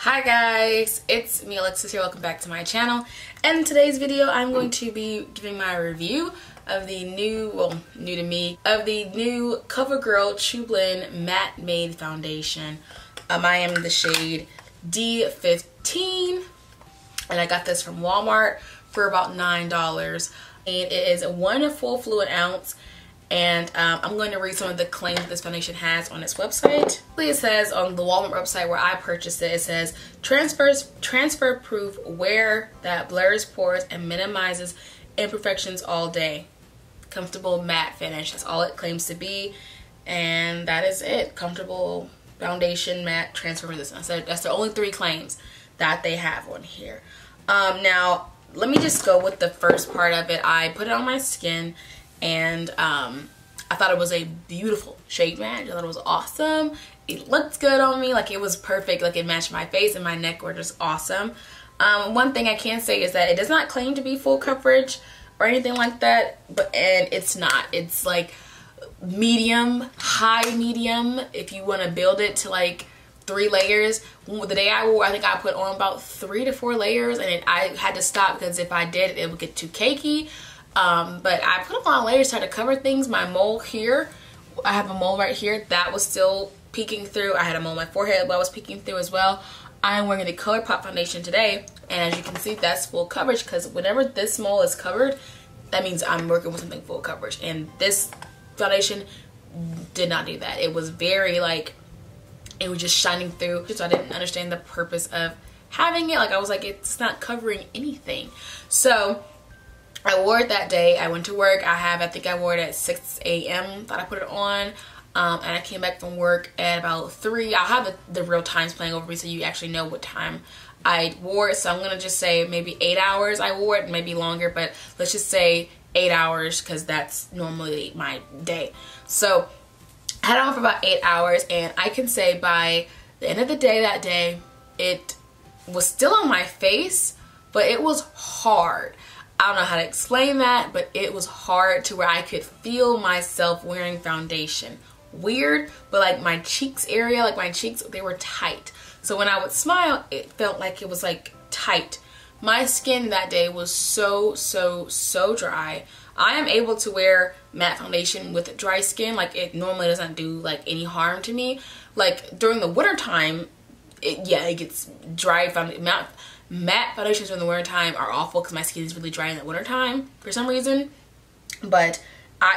Hi guys, it's me Alexis here. Welcome back to my channel. And in today's video I'm going to be giving my review of the new, well, new to me, of the new Covergirl TruBlend Matte Made Foundation. I am in the shade D15 and I got this from Walmart for about $9. And it is 1 full fluid ounce. And I'm going to read some of the claims that this foundation has on its website. It says on the Walmart website where I purchased it, it says transfer proof wear that blurs pores and minimizes imperfections all day. Comfortable matte finish. That's all it claims to be. And that is it. Comfortable foundation matte transfer resistant. So that's the only 3 claims that they have on here. Now, let me just go with the first part of it. I put it on my skin. And I thought it was a beautiful shade match. I thought it was awesome. It looked good on me. Like, it was perfect. Like, it matched my face and my neck were just awesome. One thing I can say is that it does not claim to be full coverage or anything like that. And it's not. It's like medium, high medium. If you want to build it to like 3 layers. The day I wore, I think I put on about 3 to 4 layers. And I had to stop because if I did, it would get too cakey. But I put a lot of layers to try to cover things. My mole here, I have a mole right here, that was still peeking through. I had a mole on my forehead that was peeking through as well. I'm wearing the ColourPop foundation today, and as you can see, that's full coverage because whenever this mole is covered, that means I'm working with something full coverage. And this foundation did not do that. It was very like, it was just shining through. So I didn't understand the purpose of having it. Like, I was like, it's not covering anything. So I wore it that day. I went to work. I think I wore it at 6 a.m. Thought I put it on. And I came back from work at about 3. I'll have the real times playing over me so you actually know what time I wore it. So I'm going to just say maybe 8 hours I wore it, maybe longer. But let's just say 8 hours because that's normally my day. So I had it on for about 8 hours. And I can say by the end of the day that day, it was still on my face, but it was hard. I don't know how to explain that, but it was hard to where I could feel myself wearing foundation. Weird, but like my cheeks area, like my cheeks, they were tight. So when I would smile, it felt like it was like tight. My skin that day was so dry. I am able to wear matte foundation with dry skin. Like, it normally doesn't do like any harm to me. Like during the winter time, it gets dry. Matte foundations in the winter time are awful because my skin is really dry in the winter time for some reason. But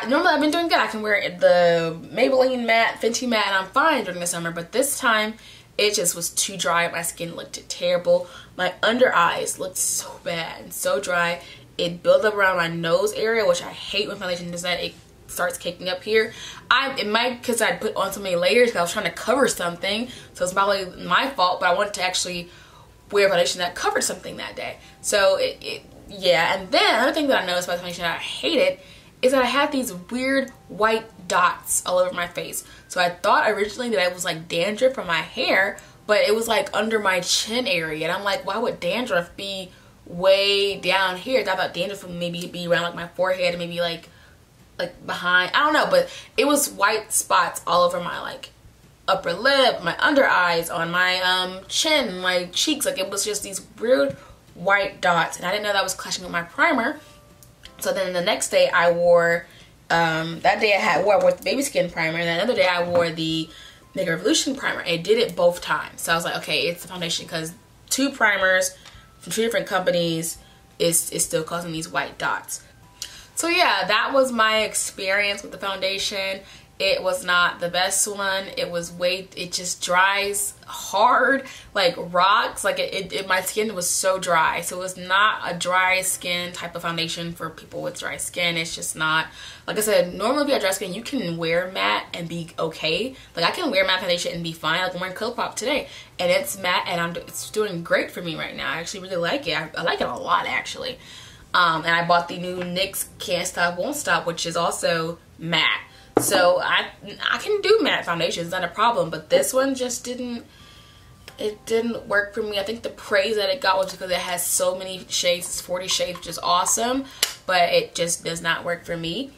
normally I've been doing good. I can wear the Maybelline matte, Fenty matte, and I'm fine during the summer. But this time it just was too dry. My skin looked terrible. My under eyes looked so bad and so dry. It built up around my nose area, which I hate when foundation does that. It starts caking up here. It might because I put on so many layers because I was trying to cover something. So it's probably my fault, but I wanted to actually wear foundation that covered something that day. So yeah. And then another thing that I noticed about the foundation that I hated is that I had these weird white dots all over my face. So I thought originally that it was like dandruff from my hair, but it was like under my chin area. And I'm like, why would dandruff be way down here? I thought dandruff would maybe be around like my forehead and maybe like behind. I don't know, but it was white spots all over my like upper lip, my under eyes, on my chin, my cheeks. Like, it was just these weird white dots, and I didn't know that was clashing with my primer. So then the next day I wore that day I wore the baby skin primer, and then another day I wore the Makeup Revolution primer. It did it both times. So I was like, okay, it's the foundation because 2 primers from 2 different companies is still causing these white dots. So yeah, that was my experience with the foundation. It was not the best one. It just dries hard like rocks. Like my skin was so dry. So it was not a dry skin type of foundation for people with dry skin. It's just not. Like I said, normally if you have dry skin, you can wear matte and be okay. Like, I can wear matte foundation and be fine. Like, I'm wearing ColourPop today and it's matte and it's doing great for me right now. I actually really like it. I like it a lot actually. And I bought the new NYX Can't Stop, Won't Stop, which is also matte. So I can do matte foundation, it's not a problem, but this one just didn't work for me. I think the praise that it got was because it has so many shades. It's 40 shades, which is awesome, but it just does not work for me,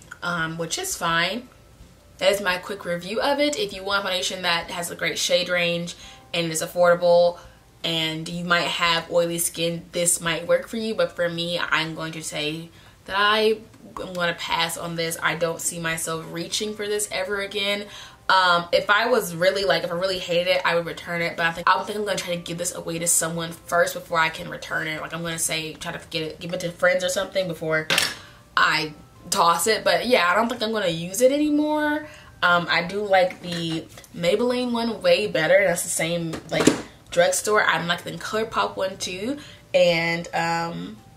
which is fine. That is my quick review of it. If you want a foundation that has a great shade range and is affordable, and you might have oily skin, this might work for you. But for me, I'm going to say that I'm going to pass on this. I don't see myself reaching for this ever again. If I was really like, if I really hated it, I would return it. But I think I'm going to try to give this away to someone first before I can return it. Like, I'm going to say, try to give it to friends or something before I toss it. But yeah, I don't think I'm going to use it anymore. I do like the Maybelline one way better. That's the same like drugstore. I'm like the ColourPop one too. And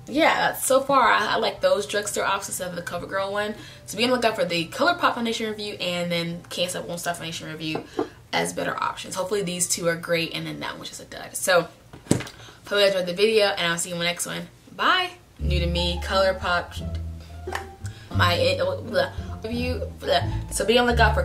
yeah, so far I like those drugstore options instead of the CoverGirl one. So be on the lookout for the ColourPop foundation review and then Kennesaw Won't Stop foundation review as better options. Hopefully these two are great and then that one's just a dud. So hope you guys enjoyed the video and I'll see you in the next one. Bye. New to me, ColourPop. My review. So be on the lookout for